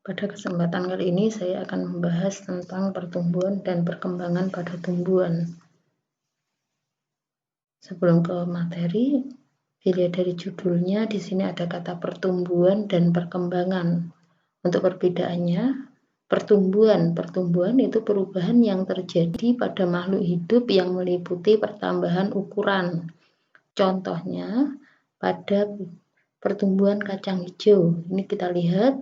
Pada kesempatan kali ini saya akan membahas tentang pertumbuhan dan perkembangan pada tumbuhan. Sebelum ke materi, dilihat dari judulnya, di sini ada kata pertumbuhan dan perkembangan. Untuk perbedaannya, pertumbuhan itu perubahan yang terjadi pada makhluk hidup yang meliputi pertambahan ukuran. Contohnya, pada pertumbuhan kacang hijau, ini kita lihat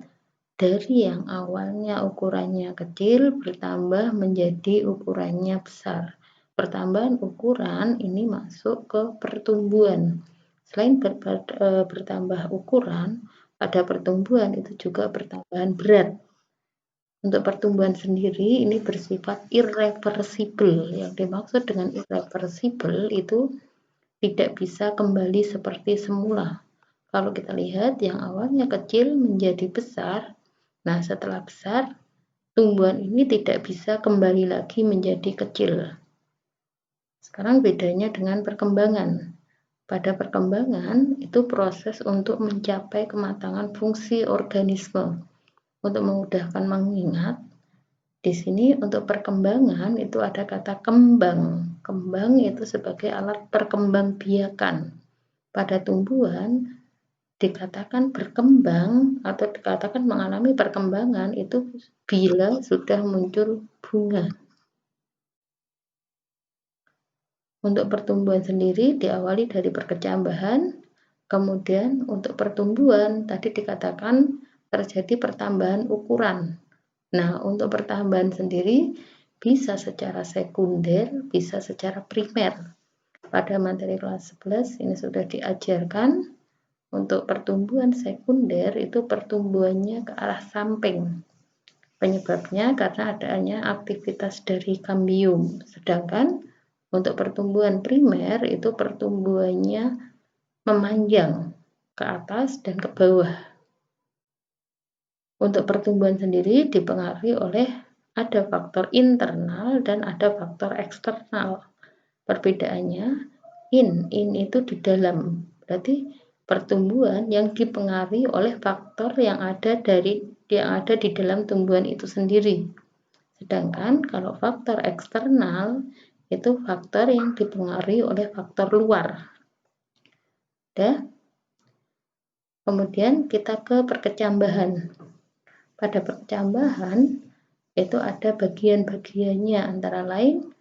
dari yang awalnya ukurannya kecil bertambah menjadi ukurannya besar. Pertambahan ukuran ini masuk ke pertumbuhan. Selain bertambah ukuran, pada pertumbuhan itu juga pertambahan berat. Untuk pertumbuhan sendiri ini bersifat irreversibel. Yang dimaksud dengan irreversibel itu tidak bisa kembali seperti semula. Kalau kita lihat yang awalnya kecil menjadi besar, nah setelah besar, tumbuhan ini tidak bisa kembali lagi menjadi kecil. Sekarang bedanya dengan perkembangan. Pada perkembangan itu proses untuk mencapai kematangan fungsi organisme. Untuk memudahkan mengingat, di sini untuk perkembangan itu ada kata kembang. Kembang itu sebagai alat perkembangbiakan. Pada tumbuhan dikatakan berkembang atau dikatakan mengalami perkembangan itu bila sudah muncul bunga. Untuk pertumbuhan sendiri diawali dari perkecambahan, kemudian untuk pertumbuhan tadi dikatakan terjadi pertambahan ukuran. Nah, untuk pertambahan sendiri bisa secara sekunder, bisa secara primer. Pada materi kelas 11 ini sudah diajarkan. Untuk pertumbuhan sekunder itu pertumbuhannya ke arah samping. Penyebabnya karena adanya aktivitas dari kambium. Sedangkan untuk pertumbuhan primer itu pertumbuhannya memanjang ke atas dan ke bawah. Untuk pertumbuhan sendiri dipengaruhi oleh ada faktor internal dan ada faktor eksternal. Perbedaannya in itu di dalam. Berarti pertumbuhan yang dipengaruhi oleh faktor yang ada di dalam tumbuhan itu sendiri. Sedangkan kalau faktor eksternal itu faktor yang dipengaruhi oleh faktor luar. Kemudian kita ke perkecambahan. Pada perkecambahan itu ada bagian-bagiannya, antara lain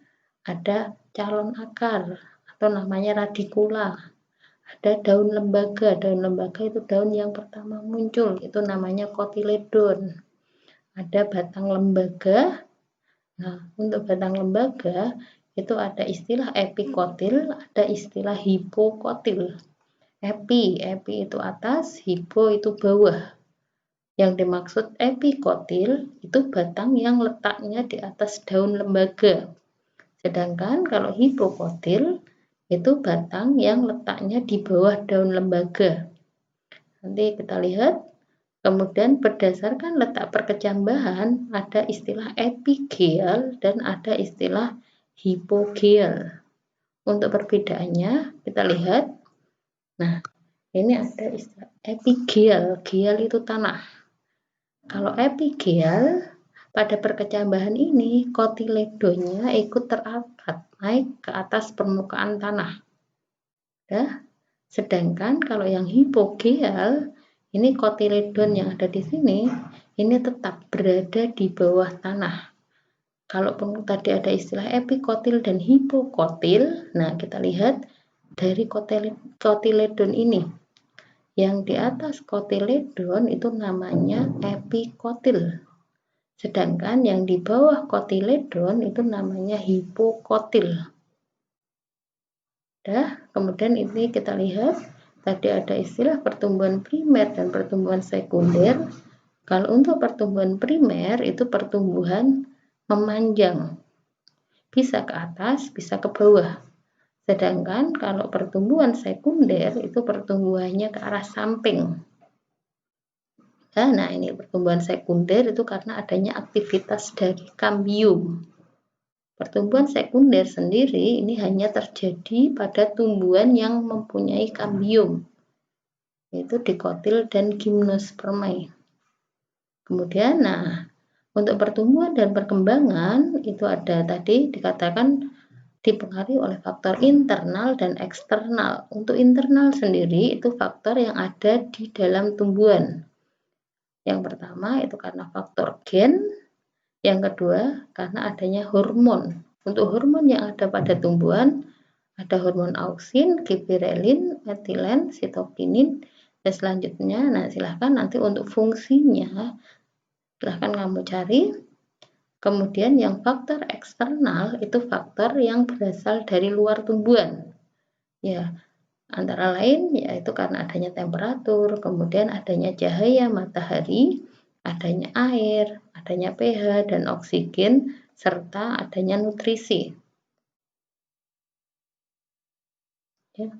ada calon akar atau namanya radikula. Ada daun lembaga itu daun yang pertama muncul, itu namanya kotiledon. Ada batang lembaga. Nah, untuk batang lembaga itu ada istilah epikotil, ada istilah hipokotil. Epi itu atas, hipo itu bawah. Yang dimaksud epikotil itu batang yang letaknya di atas daun lembaga. Sedangkan kalau hipokotil itu batang yang letaknya di bawah daun lembaga. Nanti kita lihat. Kemudian berdasarkan letak perkecambahan ada istilah epigel dan ada istilah hipogel. Untuk perbedaannya kita lihat. Nah, ini ada istilah epigel. Gel itu tanah. Kalau epigel pada perkecambahan ini kotiledonnya ikut terangkat naik ke atas permukaan tanah. Sedangkan kalau yang hipogel ini kotiledon yang ada di sini ini tetap berada di bawah tanah. Kalaupun tadi ada istilah epikotil dan hipokotil, nah kita lihat dari kotiledon ini. Yang di atas kotiledon itu namanya epikotil. Sedangkan yang di bawah kotiledon itu namanya hipokotil. Kemudian ini kita lihat tadi ada istilah pertumbuhan primer dan pertumbuhan sekunder. Kalau untuk pertumbuhan primer itu pertumbuhan memanjang, bisa ke atas, bisa ke bawah. Sedangkan kalau pertumbuhan sekunder itu pertumbuhannya ke arah samping. Nah, ini pertumbuhan sekunder itu karena adanya aktivitas dari kambium. Pertumbuhan sekunder sendiri ini hanya terjadi pada tumbuhan yang mempunyai kambium, yaitu dikotil dan gimnospermae. Kemudian, untuk pertumbuhan dan perkembangan itu ada tadi dikatakan dipengaruhi oleh faktor internal dan eksternal. Untuk internal sendiri itu faktor yang ada di dalam tumbuhan. Yang pertama itu karena faktor gen, yang kedua karena adanya hormon. Untuk hormon yang ada pada tumbuhan ada hormon auksin, gibberellin, metilen, sitokinin, dan selanjutnya. Silahkan nanti untuk fungsinya silahkan kamu cari. Kemudian yang faktor eksternal itu faktor yang berasal dari luar tumbuhan. Ya, antara lain yaitu karena adanya temperatur, kemudian adanya cahaya matahari, adanya air, adanya pH dan oksigen, serta adanya nutrisi. Ya.